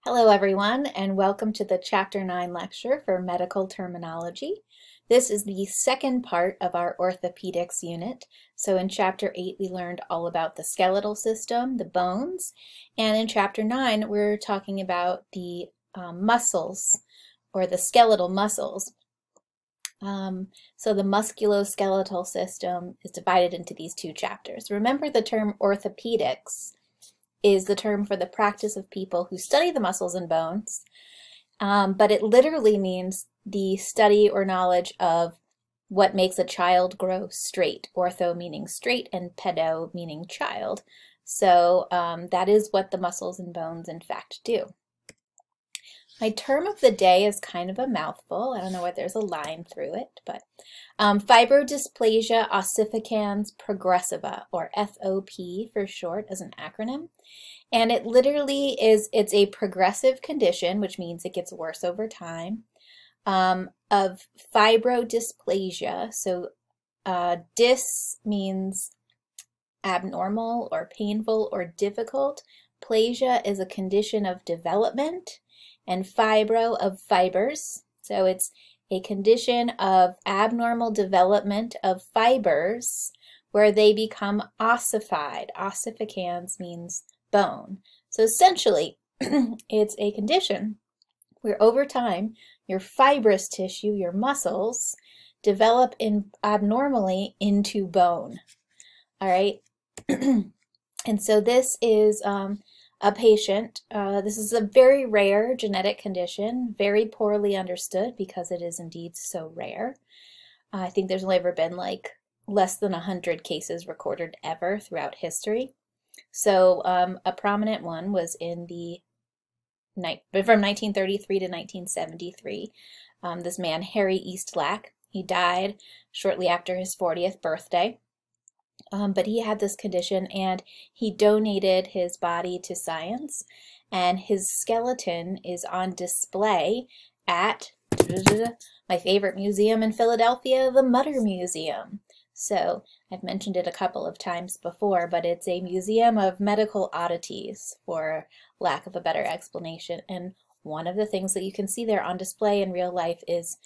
Hello everyone, and welcome to the Chapter 9 lecture for medical terminology. This is the second part of our orthopedics unit. So in Chapter 8 we learned all about the skeletal system, the bones, and in Chapter 9 we're talking about the muscles, or the skeletal muscles. So the musculoskeletal system is divided into these two chapters. Remember, the term orthopedics is the term for the practice of people who study the muscles and bones, but it literally means the study or knowledge of what makes a child grow straight. Ortho meaning straight and pedo meaning child. So that is what the muscles and bones in fact do. My term of the day is kind of a mouthful. I don't know whether there's a line through it, but fibrodysplasia ossificans progressiva, or FOP for short, as an acronym. And it literally is, it's a progressive condition, which means it gets worse over time, of fibrodysplasia. So dys means abnormal or painful or difficult. Plasia is a condition of development, and fibro of fibers. So it's a condition of abnormal development of fibers where they become ossified. Ossificans means bone. So essentially, it's a condition where over time your fibrous tissue, your muscles, develop abnormally into bone. All right? And so this is a patient. This is a very rare genetic condition, very poorly understood because it is indeed so rare. I think there's only ever been like less than 100 cases recorded ever throughout history. So a prominent one was in the from 1933 to 1973. This man, Harry Eastlack, he died shortly after his 40th birthday. But he had this condition and he donated his body to science, and his skeleton is on display at my favorite museum in Philadelphia, the Mutter Museum. So I've mentioned it a couple of times before, but it's a museum of medical oddities, for lack of a better explanation. And one of the things that you can see there on display in real life is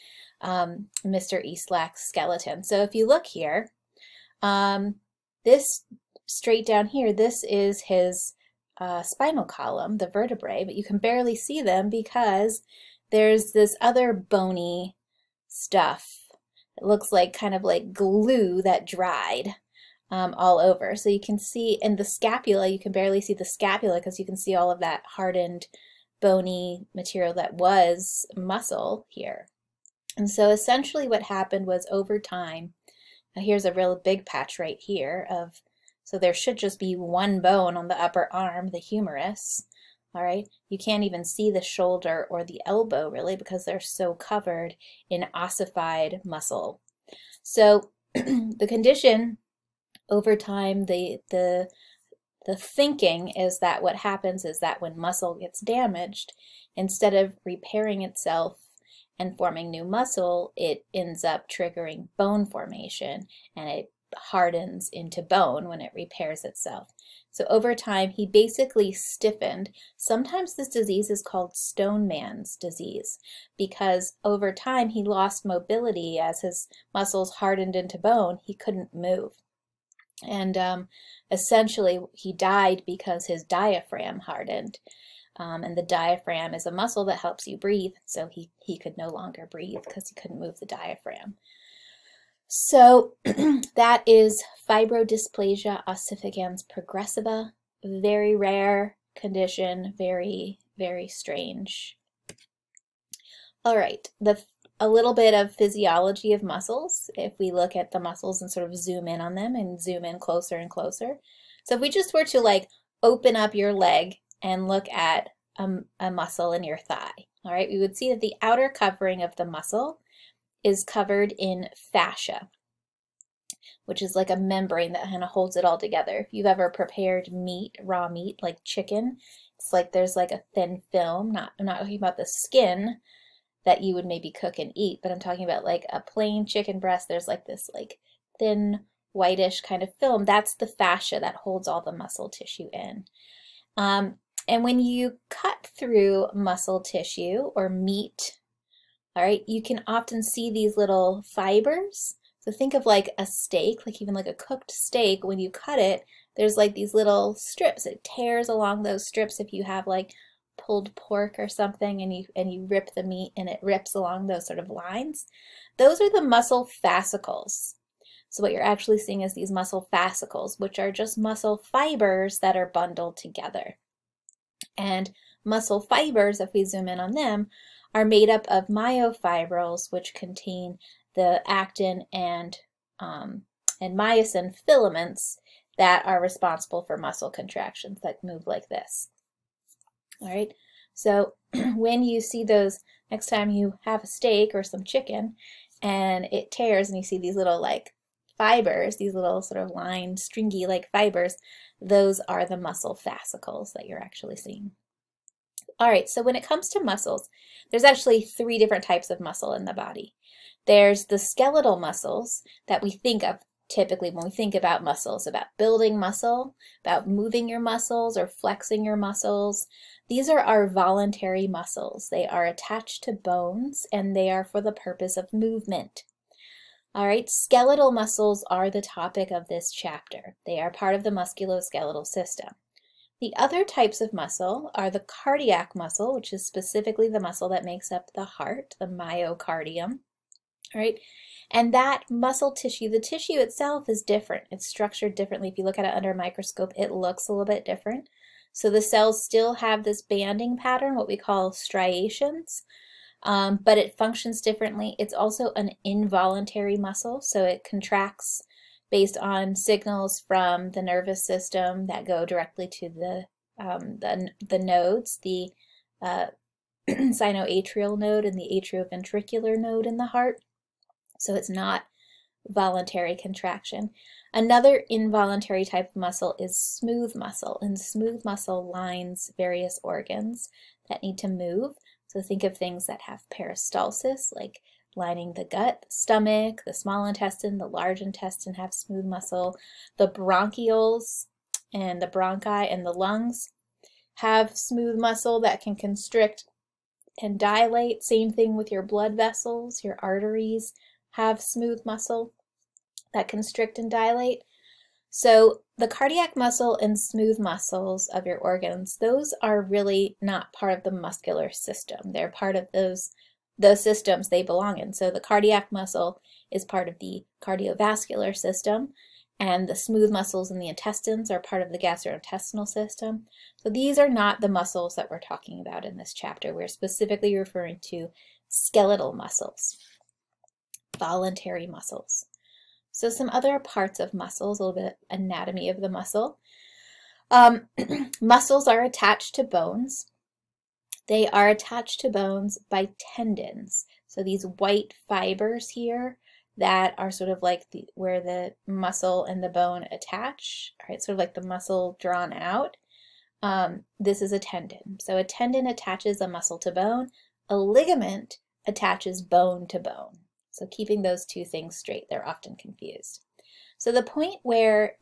Mr. Eastlack's skeleton. So if you look here, this straight down here, this is his spinal column, the vertebrae, but you can barely see them because there's this other bony stuff. It looks like kind of like glue that dried all over. So you can see in the scapula, you can barely see the scapula because you can see all of that hardened bony material that was muscle here. And so essentially what happened was, over time, now here's a real big patch right here of, so there should just be one bone on the upper arm, the humerus. All right, you can't even see the shoulder or the elbow really because they're so covered in ossified muscle. So the condition over time, the thinking is that what happens is that when muscle gets damaged, instead of repairing itself and forming new muscle, it ends up triggering bone formation, and it hardens into bone when it repairs itself. So over time, he basically stiffened. Sometimes this disease is called stone man's disease because over time he lost mobility as his muscles hardened into bone. He couldn't move. And essentially he died because his diaphragm hardened. And the diaphragm is a muscle that helps you breathe, so he could no longer breathe because he couldn't move the diaphragm. So that is fibrodysplasia ossificans progressiva. Very rare condition, very, very strange. All right, a little bit of physiology of muscles. If we look at the muscles and sort of zoom in on them and zoom in closer and closer. So if we just were to like open up your leg and look at a muscle in your thigh, all right, we would see that the outer covering of the muscle is covered in fascia, which is like a membrane that kind of holds it all together. If you've ever prepared meat, raw meat, like chicken, it's like there's like a thin film. I'm not talking about the skin that you would maybe cook and eat, but I'm talking about like a plain chicken breast. There's like this like thin whitish kind of film. That's the fascia that holds all the muscle tissue in. And when you cut through muscle tissue or meat, all right, you can often see these little fibers. So think of like a steak, like even like a cooked steak. When you cut it, there's like these little strips. It tears along those strips if you have like pulled pork or something and you rip the meat and it rips along those sort of lines. Those are the muscle fascicles. So what you're actually seeing is these muscle fascicles, which are just muscle fibers that are bundled together. And muscle fibers, if we zoom in on them, are made up of myofibrils, which contain the actin and myosin filaments that are responsible for muscle contractions that move like this. All right, so when you see those, next time you have a steak or some chicken and it tears and you see these little like fibers, these little sort of lined, stringy like fibers, those are the muscle fascicles that you're actually seeing. All right, so when it comes to muscles, there's actually 3 different types of muscle in the body. There's the skeletal muscles that we think of typically when we think about muscles, about building muscle, about moving your muscles or flexing your muscles. These are our voluntary muscles. They are attached to bones and they are for the purpose of movement. All right, skeletal muscles are the topic of this chapter. They are part of the musculoskeletal system. The other types of muscle are the cardiac muscle, which is specifically the muscle that makes up the heart, the myocardium, right? And that muscle tissue, the tissue itself is different. It's structured differently. If you look at it under a microscope, it looks a little bit different. So the cells still have this banding pattern, what we call striations, but it functions differently. It's also an involuntary muscle, so it contracts based on signals from the nervous system that go directly to the nodes, the sinoatrial node and the atrioventricular node in the heart. So it's not voluntary contraction. Another involuntary type of muscle is smooth muscle, and smooth muscle lines various organs that need to move. So think of things that have peristalsis, like lining the gut, the stomach, the small intestine, the large intestine have smooth muscle. The bronchioles and the bronchi and the lungs have smooth muscle that can constrict and dilate. Same thing with your blood vessels, your arteries have smooth muscle that constrict and dilate. So the cardiac muscle and smooth muscles of your organs, those are really not part of the muscular system. They're part of those systems they belong in. So the cardiac muscle is part of the cardiovascular system, and the smooth muscles in the intestines are part of the gastrointestinal system. So these are not the muscles that we're talking about in this chapter. We're specifically referring to skeletal muscles, voluntary muscles. So some other parts of muscles, a little bit of anatomy of the muscle. Muscles are attached to bones. They are attached to bones by tendons. So these white fibers here that are sort of like where the muscle and the bone attach, right? Sort of like the muscle drawn out. This is a tendon. So a tendon attaches a muscle to bone. A ligament attaches bone to bone. So keeping those two things straight, they're often confused. So the point where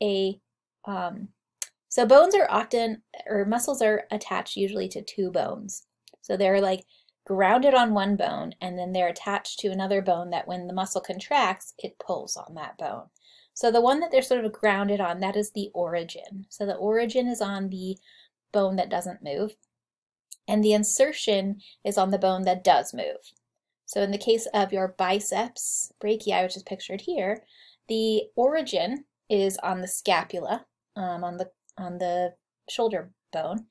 so bones are often, or muscles are attached usually to 2 bones. So they're like grounded on one bone, and then they're attached to another bone that when the muscle contracts, it pulls on that bone. So the one that they're sort of grounded on, that is the origin. So the origin is on the bone that doesn't move, and the insertion is on the bone that does move. So in the case of your biceps brachii, which is pictured here, the origin is on the scapula, on the shoulder bone,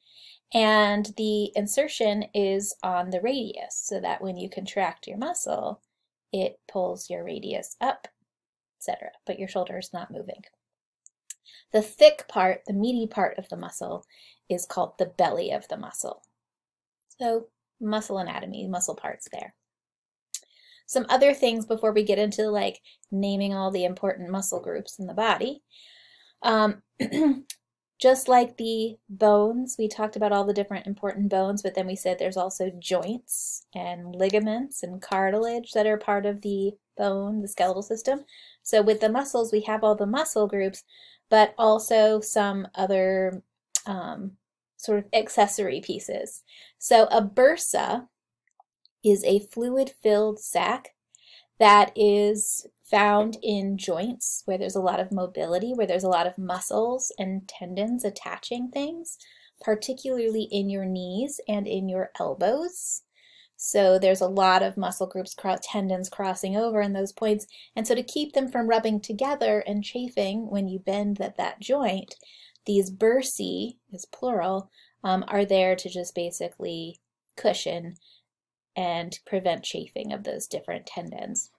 and the insertion is on the radius, so that when you contract your muscle, it pulls your radius up, etc., but your shoulder is not moving. The thick part, the meaty part of the muscle, is called the belly of the muscle. So muscle anatomy, muscle parts there. Some other things before we get into like naming all the important muscle groups in the body. Just like the bones, we talked about all the different important bones, but then we said there's also joints and ligaments and cartilage that are part of the bone, the skeletal system. So with the muscles, we have all the muscle groups, but also some other sort sort of accessory pieces. So a bursa is a fluid-filled sac that is found in joints where there's a lot of mobility, where there's a lot of muscles and tendons attaching things, particularly in your knees and in your elbows. So there's a lot of muscle groups, tendons crossing over in those points. And so to keep them from rubbing together and chafing when you bend that joint, these bursae, is plural, are there to just basically cushion and prevent chafing of those different tendons.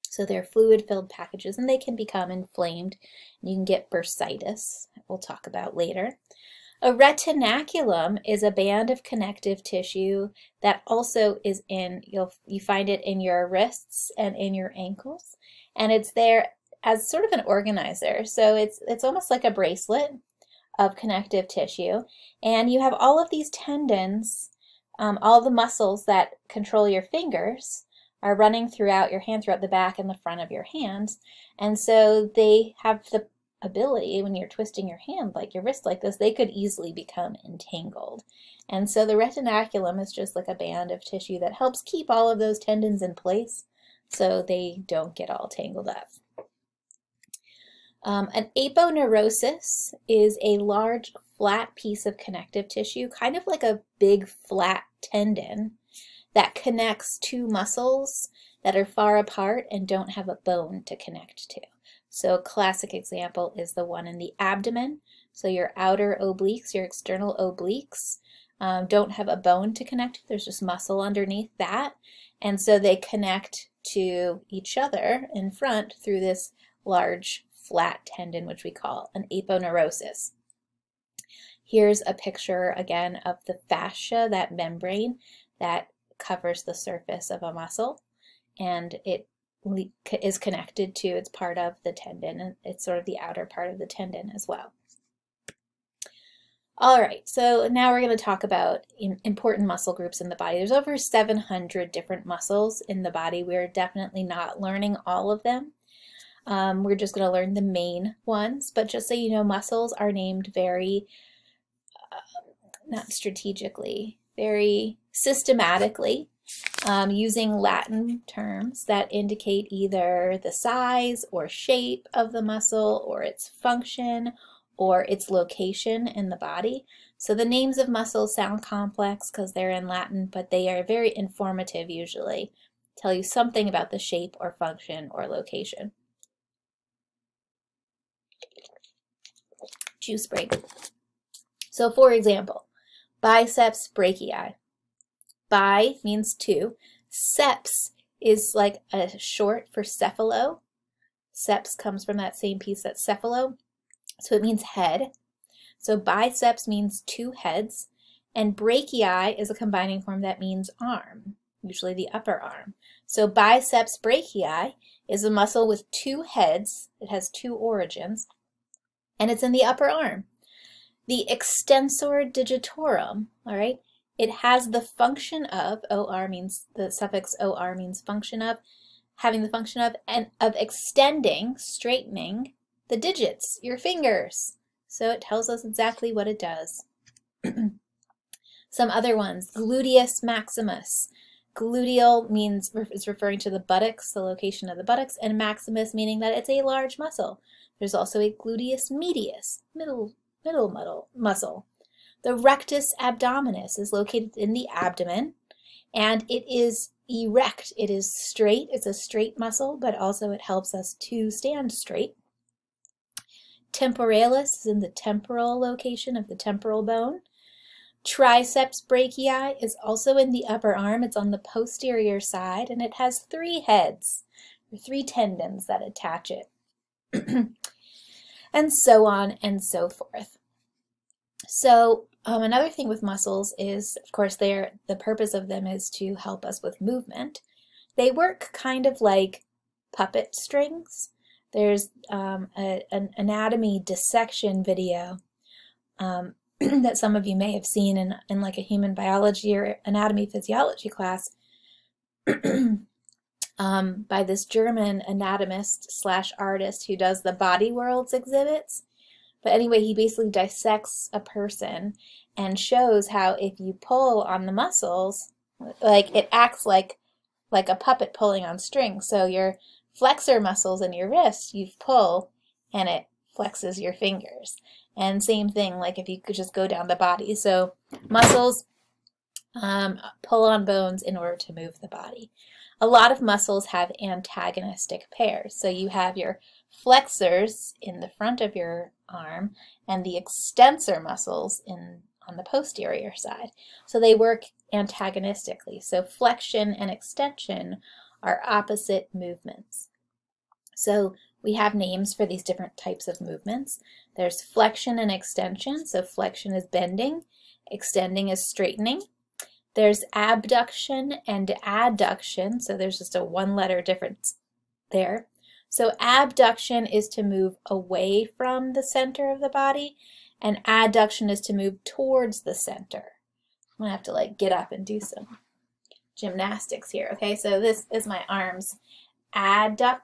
So they're fluid-filled packages, and they can become inflamed. You can get bursitis, we'll talk about later. A retinaculum is a band of connective tissue that also is you find it in your wrists and in your ankles, and it's there as sort of an organizer. So it's almost like a bracelet of connective tissue, and you have all of these tendons, all the muscles that control your fingers are running throughout your hand, throughout the back and the front of your hands, and so they have the ability, when you're twisting your hand, like your wrist like this, they could easily become entangled. And so the retinaculum is just like a band of tissue that helps keep all of those tendons in place so they don't get all tangled up. An aponeurosis is a large flat piece of connective tissue, kind of like a big flat tendon that connects two muscles that are far apart and don't have a bone to connect to. So a classic example is the one in the abdomen. So your outer obliques, your external obliques, don't have a bone to connect to. There's just muscle underneath that. And so they connect to each other in front through this large flat tendon, which we call an aponeurosis. Here's a picture again of the fascia, that membrane that covers the surface of a muscle, and it is connected to, it's part of the tendon, and it's sort of the outer part of the tendon as well. All right, so now we're going to talk about important muscle groups in the body. There's over 700 different muscles in the body. We're definitely not learning all of them. We're just going to learn the main ones, but just so you know, muscles are named very, not strategically, very systematically, using Latin terms that indicate either the size or shape of the muscle or its function or its location in the body. So the names of muscles sound complex because they're in Latin, but they are very informative usually, tell you something about the shape or function or location. Juice break. So for example, biceps brachii. Bi means two. Ceps is like a short for cephalo. Ceps comes from that same piece that's cephalo. So it means head. So biceps means two heads. And brachii is a combining form that means arm, usually the upper arm. So biceps brachii is a muscle with two heads. It has two origins, and it's in the upper arm. The extensor digitorum, all right, it has the function of, OR means, the suffix OR means function of, having the function of, and of extending, straightening the digits, your fingers. So it tells us exactly what it does. Some other ones, gluteus maximus. Gluteal means, is referring to the buttocks, the location of the buttocks, and maximus meaning that it's a large muscle. There's also a gluteus medius, middle muscle. The rectus abdominis is located in the abdomen, and it is erect. It is straight. It's a straight muscle, but also it helps us to stand straight. Temporalis is in the temporal location of the temporal bone. Triceps brachii is also in the upper arm. It's on the posterior side, and it has three heads, or three tendons that attach it, and so on and so forth. So another thing with muscles is, of course, the purpose of them is to help us with movement. They work kind of like puppet strings. There's an anatomy dissection video that some of you may have seen in like a human biology or anatomy physiology class by this German anatomist / artist who does the Body Worlds exhibits. But anyway, he basically dissects a person and shows how if you pull on the muscles, like it acts like a puppet pulling on strings. So your flexor muscles in your wrist, you pull and it flexes your fingers. And same thing, like if you could just go down the body. So muscles pull on bones in order to move the body. A lot of muscles have antagonistic pairs. So you have your flexors in the front of your arm and the extensor muscles on the posterior side. So they work antagonistically. So flexion and extension are opposite movements. So we have names for these different types of movements. There's flexion and extension. So flexion is bending, extending is straightening. There's abduction and adduction. So there's just a one-letter difference there. So abduction is to move away from the center of the body, and adduction is to move towards the center. I'm gonna have to like get up and do some gymnastics here. Okay, so this is my arms adducted,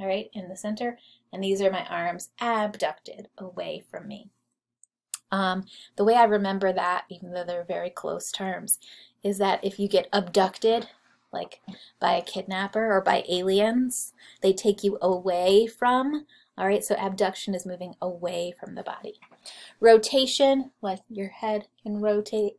all right, in the center, and these are my arms abducted away from me. The way I remember that, even though they're very close terms, is that if you get abducted, like by a kidnapper or by aliens, they take you away from. All right, so abduction is moving away from the body. Rotation, like your head can rotate.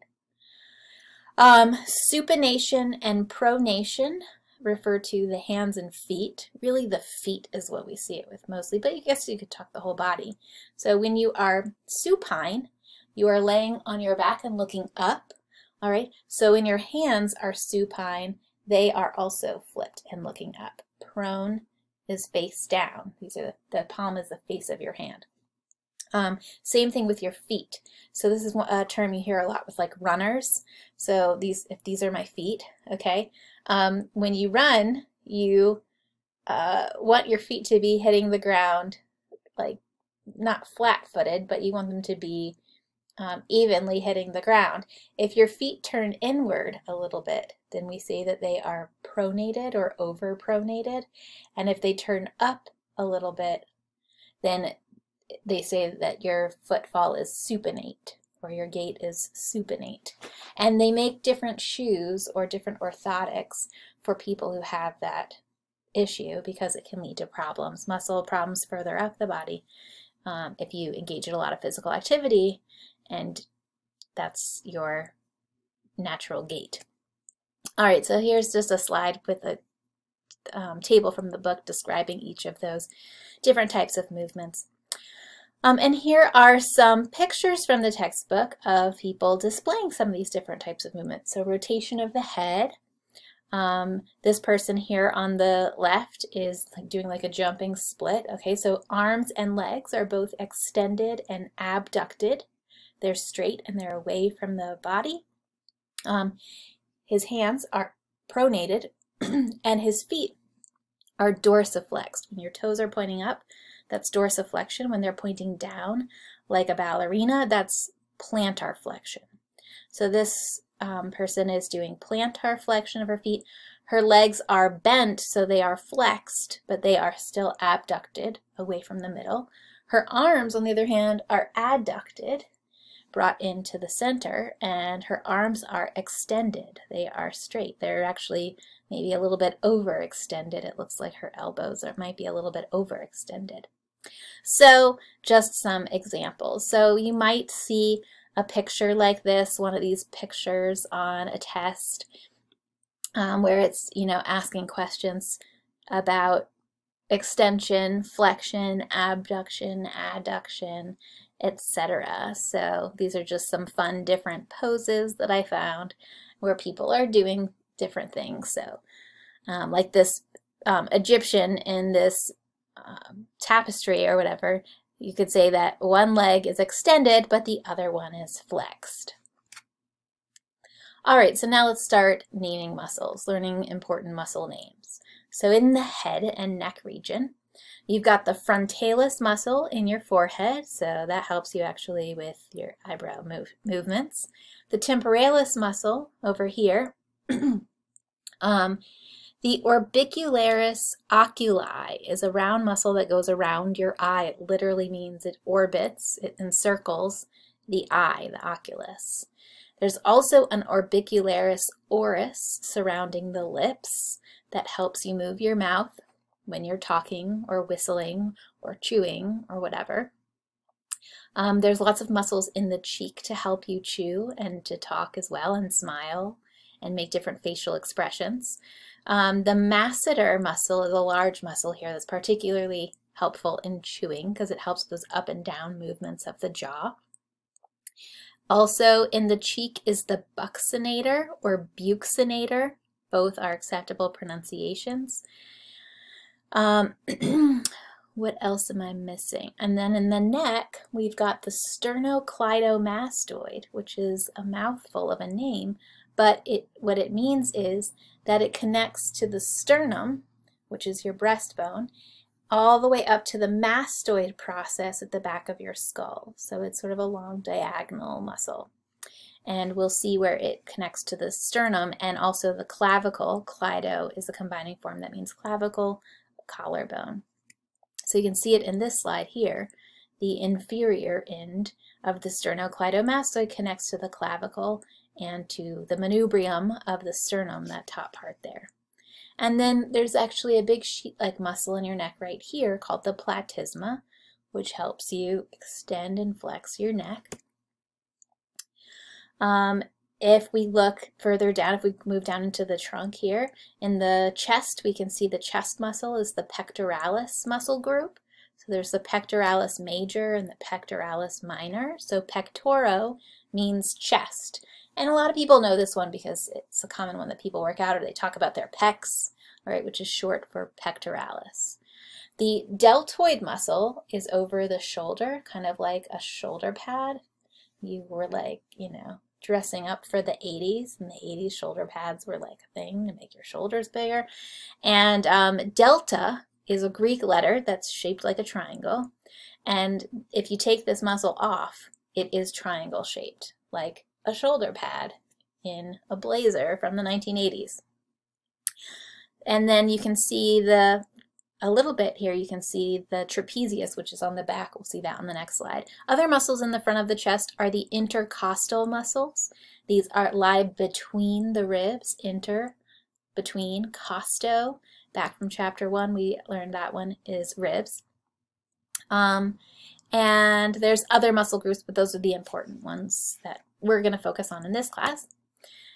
Supination and pronation refer to the hands and feet. Really, the feet is what we see it with mostly, but I guess you could talk the whole body. So when you are supine, you are laying on your back and looking up. All right, so when your hands are supine, they are also flipped and looking up. Prone is face down. The palm is the face of your hand. Same thing with your feet. So this is a term you hear a lot with like runners. So if these are my feet, okay? When you run, you want your feet to be hitting the ground, like not flat-footed, but you want them to be evenly hitting the ground. If your feet turn inward a little bit, then we say that they are pronated or overpronated. And if they turn up a little bit, then they say that your footfall is supinate, or your gait is supinate. And they make different shoes or different orthotics for people who have that issue because it can lead to problems, muscle problems further up the body if you engage in a lot of physical activity and that's your natural gait. All right, so here's just a slide with a table from the book describing each of those different types of movements. And here are some pictures from the textbook of people displaying some of these different types of movements. So rotation of the head. This person here on the left is doing like a jumping split. Okay, so arms and legs are both extended and abducted. They're straight and they're away from the body. His hands are pronated and his feet are dorsiflexed. When your toes are pointing up, that's dorsiflexion. When they're pointing down, like a ballerina, that's plantar flexion. So this person is doing plantar flexion of her feet. Her legs are bent, so they are flexed, but they are still abducted away from the middle. Her arms, on the other hand, are adducted, brought into the center, and her arms are extended. They are straight. They're actually maybe a little bit overextended. It looks like her elbows might be a little bit overextended. So just some examples. So you might see a picture like this, one of these pictures on a test where it's, asking questions about extension, flexion, abduction, adduction, etc. So these are just some fun different poses that I found where people are doing different things. So like this Egyptian in this tapestry or whatever, you could say that one leg is extended but the other one is flexed. All right, so now let's start naming muscles, learning important muscle names. So in the head and neck region, you've got the frontalis muscle in your forehead, so that helps you actually with your eyebrow movements. The temporalis muscle over here, The orbicularis oculi is a round muscle that goes around your eye. It literally means it orbits, it encircles the eye, the oculus. There's also an orbicularis oris surrounding the lips that helps you move your mouth when you're talking or whistling or chewing or whatever. There's lots of muscles in the cheek to help you chew and to talk as well and smile and make different facial expressions. The masseter muscle is a large muscle here that's particularly helpful in chewing because it helps with those up and down movements of the jaw. Also in the cheek is the buccinator or buccinator. Both are acceptable pronunciations. What else am I missing? And then in the neck, we've got the sternocleidomastoid, which is a mouthful of a name, but what it means is that it connects to the sternum, which is your breastbone, all the way up to the mastoid process at the back of your skull. So it's sort of a long diagonal muscle. And we'll see where it connects to the sternum and also the clavicle. Cleido is a combining form that means clavicle, collarbone. So you can see it in this slide here. The inferior end of the sternocleidomastoid connects to the clavicle and to the manubrium of the sternum, that top part there. And then there's actually a big sheet-like muscle in your neck right here called the platysma, which helps you extend and flex your neck. If we look further down, if we move down into the trunk here, in the chest, we can see the chest muscle is the pectoralis muscle group. So there's the pectoralis major and the pectoralis minor. So pectoro means chest. And a lot of people know this one because it's a common one that people work out or they talk about their pecs, all right, which is short for pectoralis. The deltoid muscle is over the shoulder, kind of like a shoulder pad. You were like, you know, dressing up for the 80s. In the 80s, shoulder pads were like a thing to make your shoulders bigger. And delta is a Greek letter that's shaped like a triangle. And if you take this muscle off, it is triangle shaped, like a shoulder pad in a blazer from the 1980s. And then you can see a little bit here, you can see the trapezius, which is on the back. We'll see that on the next slide. Other muscles in the front of the chest are the intercostal muscles. These lie between the ribs, between, costo. Back from chapter 1, we learned that one is ribs. And there's other muscle groups, but those are the important ones that we're going to focus on in this class.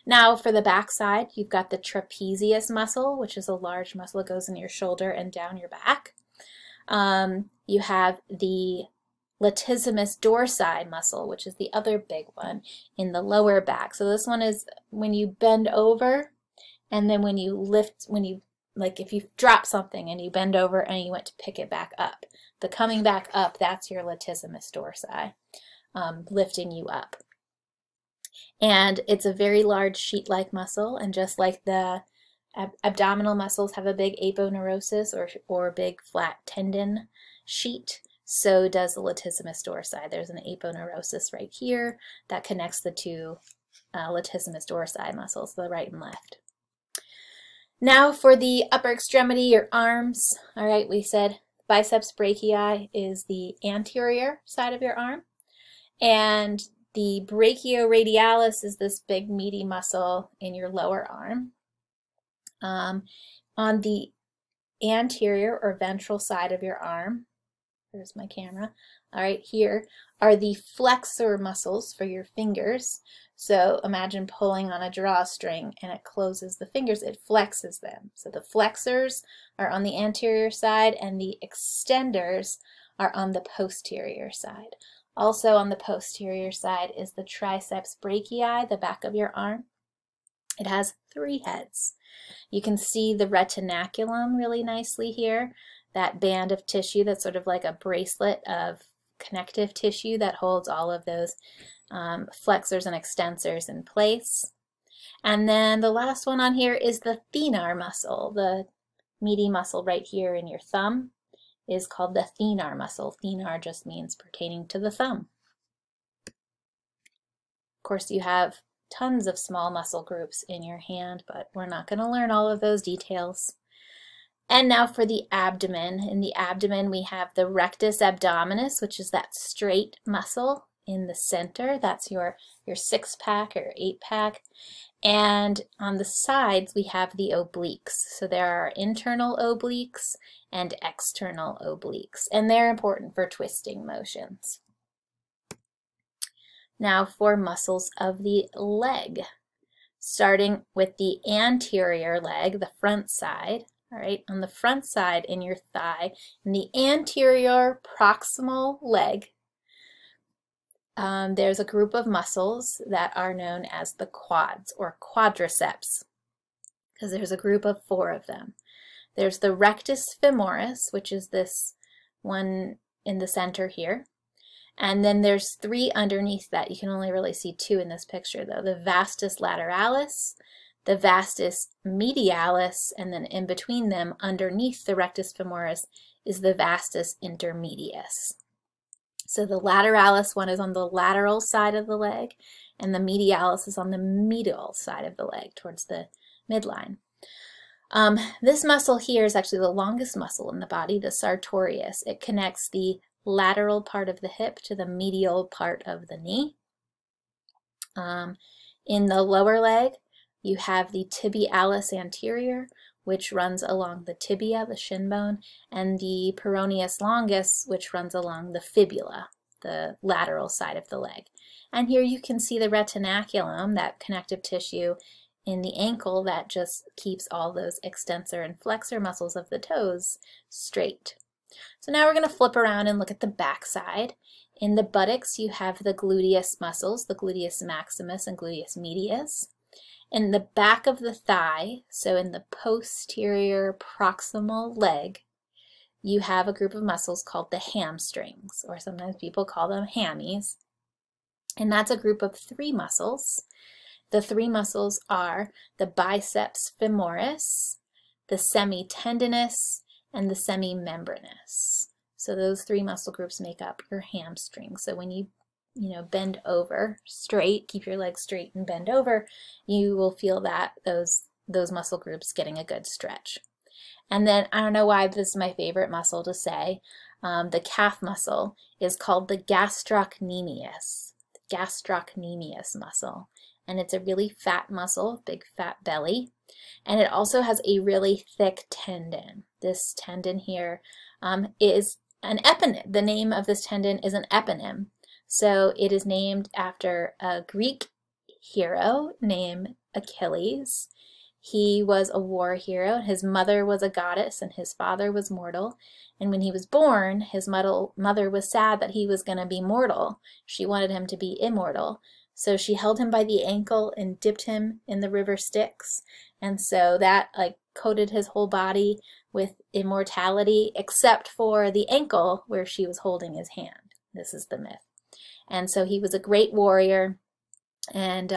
Now for the back side, you've got the trapezius muscle, which is a large muscle that goes in your shoulder and down your back. You have the latissimus dorsi muscle, which is the other big one in the lower back. So this one is when you bend over, and then when you lift, like if you drop something and you bend over and you went to pick it back up. The coming back up, that's your latissimus dorsi, lifting you up. And it's a very large sheet-like muscle, and just like the abdominal muscles have a big aponeurosis or big flat tendon sheet, so does the latissimus dorsi. There's an aponeurosis right here that connects the two latissimus dorsi muscles, the right and left. Now for the upper extremity, your arms. All right, we said biceps brachii is the anterior side of your arm, and the brachioradialis is this big meaty muscle in your lower arm. On the anterior or ventral side of your arm, there's my camera, all right, here are the flexor muscles for your fingers. So imagine pulling on a drawstring and it closes the fingers, it flexes them. So the flexors are on the anterior side and the extenders are on the posterior side. Also on the posterior side is the triceps brachii, the back of your arm. It has 3 heads. You can see the retinaculum really nicely here, that band of tissue that's sort of like a bracelet of connective tissue that holds all of those flexors and extensors in place. And then the last one on here is the thenar muscle, the meaty muscle right here in your thumb is called the thenar muscle. Thenar just means pertaining to the thumb. Of course, you have tons of small muscle groups in your hand, but we're not going to learn all of those details. And now for the abdomen. In the abdomen, we have the rectus abdominis, which is that straight muscle in the center. That's your six-pack or eight-pack. And on the sides, we have the obliques. So there are internal obliques and external obliques, and they're important for twisting motions. Now for muscles of the leg, starting with the anterior leg, the front side. All right, on the front side in your thigh, in the anterior proximal leg, there's a group of muscles that are known as the quads or quadriceps, because there's a group of 4 of them. There's the rectus femoris, which is this one in the center here. And then there's 3 underneath that. You can only really see 2 in this picture though. The vastus lateralis, the vastus medialis, and then in between them, underneath the rectus femoris, is the vastus intermedius. So the lateralis one is on the lateral side of the leg, and the medialis is on the medial side of the leg, towards the midline. This muscle here is actually the longest muscle in the body, the sartorius. It connects the lateral part of the hip to the medial part of the knee. In the lower leg, you have the tibialis anterior, which runs along the tibia, the shin bone, and the peroneus longus, which runs along the fibula, the lateral side of the leg. And here you can see the retinaculum, that connective tissue in the ankle that just keeps all those extensor and flexor muscles of the toes straight. So now we're going to flip around and look at the back side. In the buttocks, you have the gluteus muscles, the gluteus maximus and gluteus medius. In the back of the thigh, so in the posterior proximal leg, you have a group of muscles called the hamstrings, or sometimes people call them hammies. And that's a group of 3 muscles. The 3 muscles are the biceps femoris, the semitendinous, and the semimembranous. So those 3 muscle groups make up your hamstring. So when you bend over straight, keep your legs straight and bend over, you will feel that those muscle groups getting a good stretch. And then, I don't know why this is my favorite muscle to say, the calf muscle is called the gastrocnemius muscle. And it's a really fat muscle, big fat belly. And it also has a really thick tendon. This tendon here is an eponym. The name of this tendon is an eponym. So it is named after a Greek hero named Achilles. He was a war hero. His mother was a goddess and his father was mortal. And when he was born, his mother was sad that he was going to be mortal. She wanted him to be immortal. So she held him by the ankle and dipped him in the river Styx. And so that coated his whole body with immortality, except for the ankle where she was holding his hand. This is the myth. And so he was a great warrior, and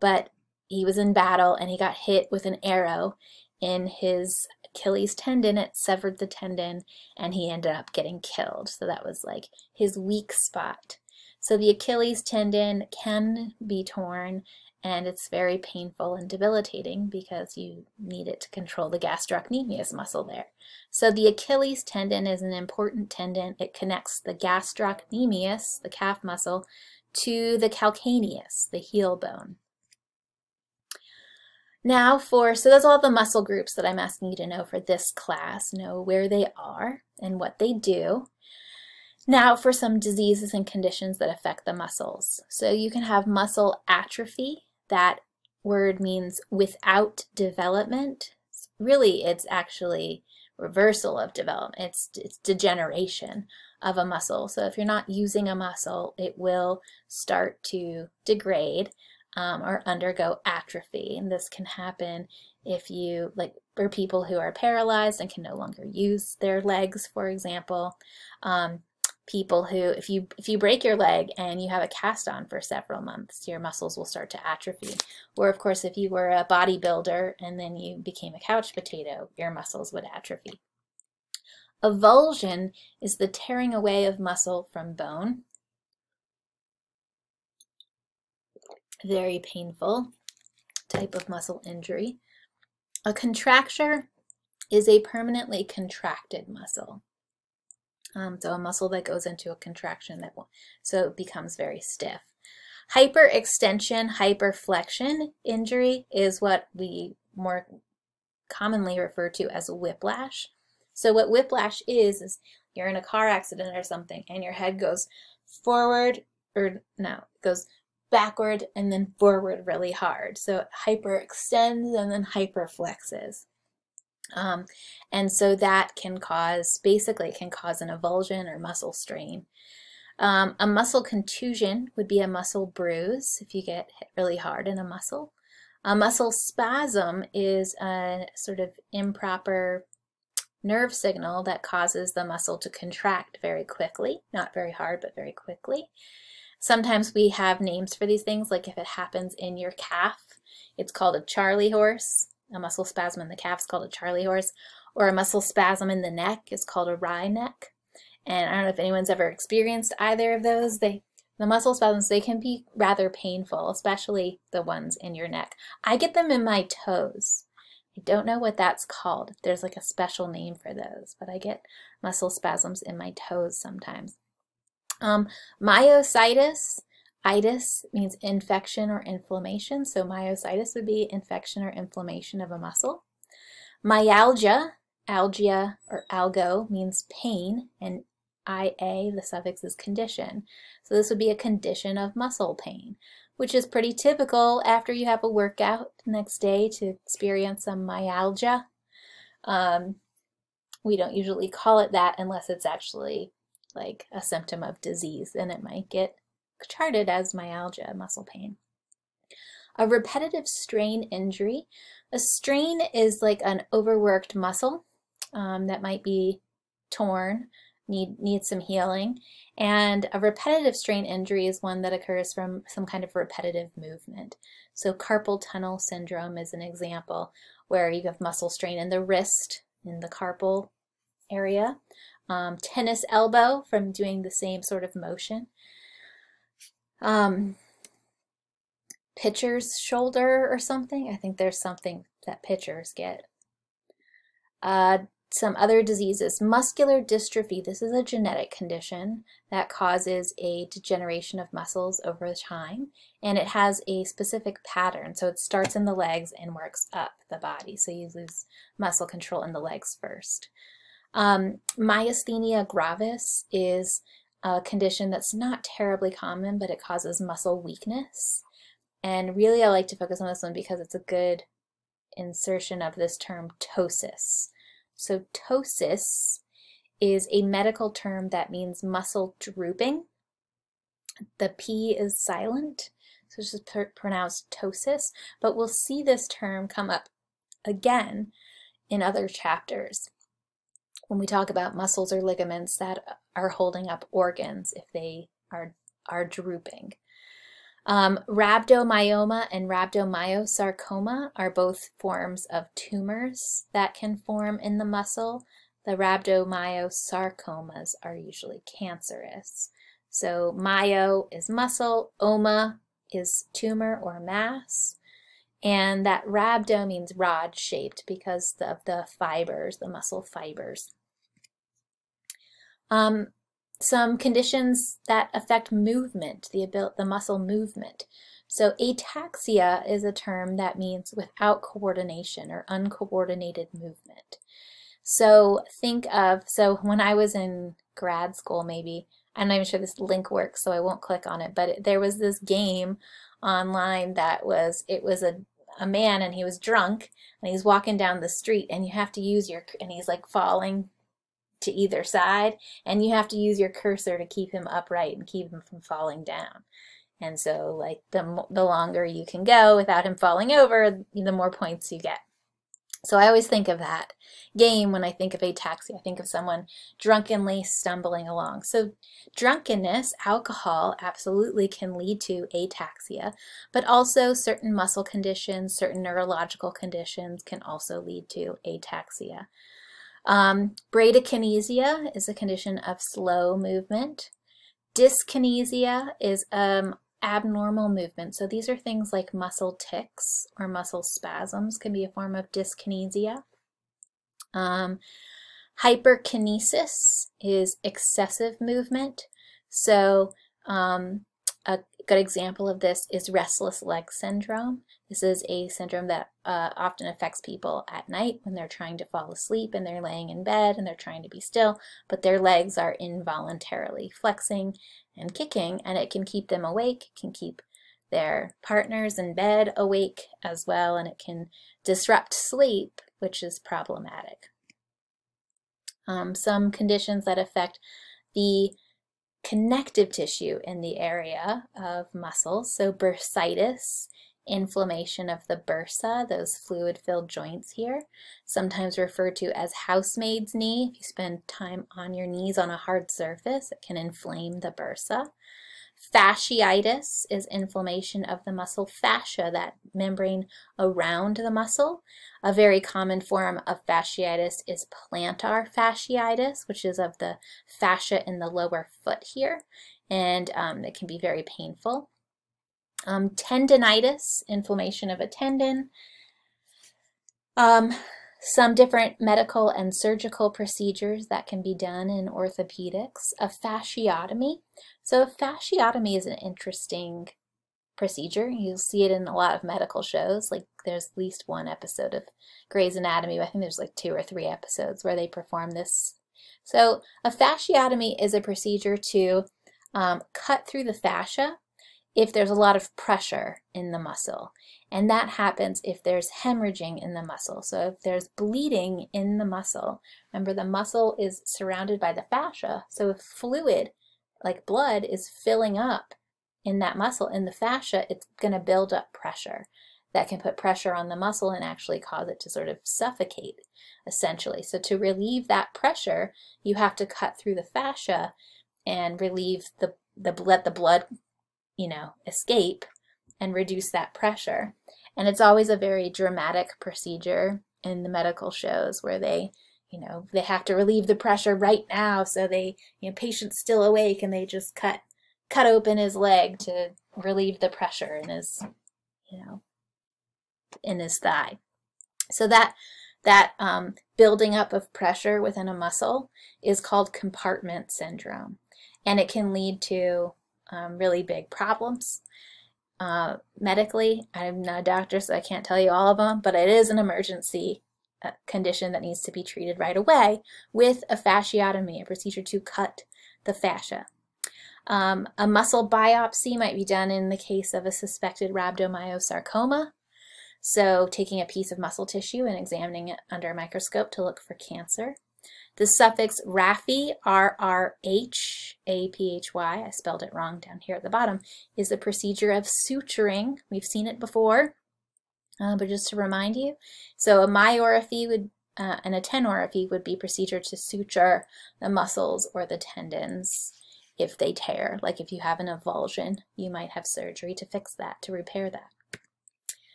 but he was in battle and he got hit with an arrow in his Achilles tendon. It severed the tendon and he ended up getting killed. So that was like his weak spot. So the Achilles tendon can be torn, and it's very painful and debilitating because you need it to control the gastrocnemius muscle there. So the Achilles tendon is an important tendon. It connects the gastrocnemius, the calf muscle, to the calcaneus, the heel bone. Now so that's all the muscle groups that I'm asking you to know for this class. Know where they are and what they do. Now for some diseases and conditions that affect the muscles. So you can have muscle atrophy. That word means without development. Really, it's actually reversal of development. It's degeneration of a muscle. So if you're not using a muscle, it will start to degrade or undergo atrophy. And this can happen if you, for people who are paralyzed and can no longer use their legs, for example. People who, if you break your leg and you have a cast on for several months, your muscles will start to atrophy. Or of course, if you were a bodybuilder and then you became a couch potato, your muscles would atrophy. Avulsion is the tearing away of muscle from bone. very painful type of muscle injury. A contracture is a permanently contracted muscle. So a muscle that goes into a contraction so it becomes very stiff. Hyperextension, hyperflexion injury is what we more commonly refer to as whiplash. So what whiplash is you're in a car accident or something and your head goes forward, or no, it goes backward and then forward really hard. So it hyperextends and then hyperflexes. And so that can cause, basically it can cause an avulsion or muscle strain. A muscle contusion would be a muscle bruise if you get hit really hard in a muscle. A muscle spasm is a sort of improper nerve signal that causes the muscle to contract very quickly, not very hard, but very quickly. Sometimes we have names for these things, like if it happens in your calf, it's called a Charlie horse. A muscle spasm in the calf is called a Charlie horse, or a muscle spasm in the neck is called a wry neck. And I don't know if anyone's ever experienced either of those. The muscle spasms, they can be rather painful, especially the ones in your neck. I get them in my toes. I don't know what that's called, if there's like a special name for those, but I get muscle spasms in my toes sometimes. Myositis, itis means infection or inflammation, so myositis would be infection or inflammation of a muscle. Myalgia, algia or algo, means pain, and ia, the suffix is condition. So this would be a condition of muscle pain, which is pretty typical after you have a workout the next day to experience some myalgia. We don't usually call it that unless it's actually like a symptom of disease, and it might get charted as myalgia, muscle pain. A repetitive strain injury. A strain is like an overworked muscle that might be torn, needs some healing. And a repetitive strain injury is one that occurs from some kind of repetitive movement. So carpal tunnel syndrome is an example where you have muscle strain in the wrist, in the carpal area. Tennis elbow from doing the same sort of motion. Pitcher's shoulder or something. I think there's something that pitchers get. Some other diseases. Muscular dystrophy. This is a genetic condition that causes a degeneration of muscles over time, and it has a specific pattern. So it starts in the legs and works up the body. So you lose muscle control in the legs first. Myasthenia gravis is a condition that's not terribly common, but it causes muscle weakness. And really I like to focus on this one because it's a good insertion of this term ptosis. So ptosis is a medical term that means muscle drooping. The P is silent, so it's just pronounced ptosis, but we'll see this term come up again in other chapters when we talk about muscles or ligaments that are holding up organs if they are drooping. Rhabdomyoma and rhabdomyosarcoma are both forms of tumors that can form in the muscle. The rhabdomyosarcomas are usually cancerous. So myo is muscle, oma is tumor or mass, and that rhabdo means rod-shaped because of the fibers, the muscle fibers. Some conditions that affect movement, the muscle movement. So ataxia is a term that means without coordination or uncoordinated movement. So when I was in grad school, maybe, I'm not even sure this link works, so I won't click on it, but there was this game online that it was a man, and he was drunk, and he's walking down the street, and you have to use and he's like falling to either side, and you have to use your cursor to keep him upright and keep him from falling down. And so like the longer you can go without him falling over, the more points you get. So I always think of that game when I think of ataxia. I think of someone drunkenly stumbling along. So drunkenness, alcohol, absolutely can lead to ataxia, but also certain muscle conditions, certain neurological conditions can also lead to ataxia. Bradykinesia is a condition of slow movement. Dyskinesia is abnormal movement. So these are things like muscle tics or muscle spasms, can be a form of dyskinesia. Hyperkinesis is excessive movement. So a good example of this is restless leg syndrome. This is a syndrome that often affects people at night when they're trying to fall asleep and they're laying in bed and they're trying to be still, but their legs are involuntarily flexing and kicking, and it can keep them awake, it can keep their partners in bed awake as well, and it can disrupt sleep, which is problematic. Some conditions that affect the connective tissue in the area of muscles, so bursitis, inflammation of the bursa, those fluid-filled joints here, sometimes referred to as housemaid's knee. If you spend time on your knees on a hard surface, it can inflame the bursa. Fasciitis is inflammation of the muscle fascia, that membrane around the muscle. A very common form of fasciitis is plantar fasciitis, which is of the fascia in the lower foot here, and it can be very painful. Tendinitis, inflammation of a tendon. Some different medical and surgical procedures that can be done in orthopedics. A fasciotomy. So a fasciotomy is an interesting procedure. You'll see it in a lot of medical shows. Like there's at least one episode of Grey's Anatomy. I think there's like 2 or 3 episodes where they perform this. So a fasciotomy is a procedure to cut through the fascia if there's a lot of pressure in the muscle. And that happens if there's hemorrhaging in the muscle. So if there's bleeding in the muscle, remember the muscle is surrounded by the fascia. So if fluid, like blood, is filling up in that muscle, in the fascia, it's going to build up pressure. That can put pressure on the muscle and actually cause it to sort of suffocate, essentially. So to relieve that pressure, you have to cut through the fascia and relieve let the blood, escape and reduce that pressure. And it's always a very dramatic procedure in the medical shows where they have to relieve the pressure right now. So patient's still awake and they just cut open his leg to relieve the pressure in his, in his thigh. So that building up of pressure within a muscle is called compartment syndrome. And it can lead to really big problems. Medically, I'm not a doctor, so I can't tell you all of them, but it is an emergency condition that needs to be treated right away with a fasciotomy, a procedure to cut the fascia. A muscle biopsy might be done in the case of a suspected rhabdomyosarcoma. So taking a piece of muscle tissue and examining it under a microscope to look for cancer. The suffix raphy, R-R-H-A-P-H-Y, I spelled it wrong down here at the bottom, is the procedure of suturing. We've seen it before, but just to remind you. So a myopathy and a tenorrhaphy would be procedure to suture the muscles or the tendons if they tear. Like if you have an avulsion, you might have surgery to fix that, to repair that.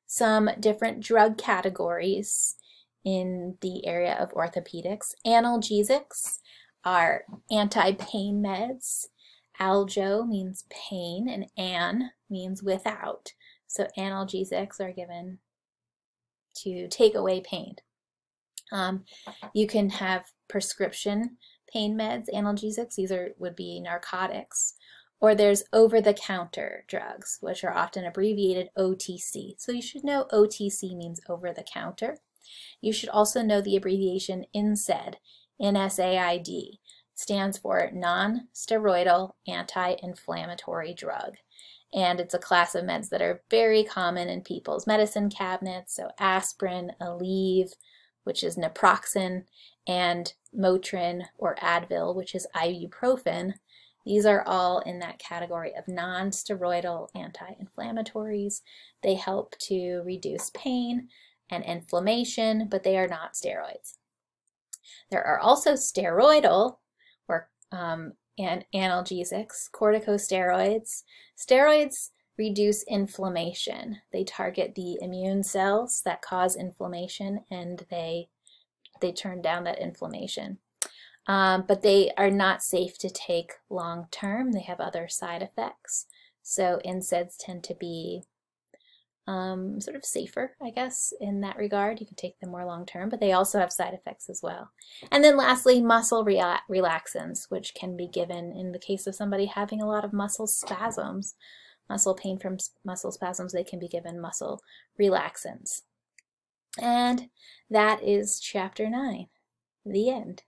Some different drug categories in the area of orthopedics. Analgesics are anti-pain meds. Algo means pain and an means without. So analgesics are given to take away pain. You can have prescription pain meds, analgesics. These would be narcotics. Or there's over-the-counter drugs, which are often abbreviated OTC. So you should know OTC means over-the-counter. You should also know the abbreviation NSAID, NSAID, stands for non-steroidal anti-inflammatory drug. And it's a class of meds that are very common in people's medicine cabinets, so aspirin, Aleve, which is naproxen, and Motrin or Advil, which is ibuprofen. These are all in that category of non-steroidal anti-inflammatories. They help to reduce pain and inflammation, but they are not steroids. There are also steroidal and analgesics, corticosteroids. Steroids reduce inflammation. They target the immune cells that cause inflammation, and they turn down that inflammation. But they are not safe to take long term. They have other side effects. So NSAIDs tend to be sort of safer, I guess, in that regard. You can take them more long term, but they also have side effects as well. And then lastly, muscle relaxants, which can be given in the case of somebody having a lot of muscle spasms, muscle pain from muscle spasms. They can be given muscle relaxants. And that is chapter 9, the end.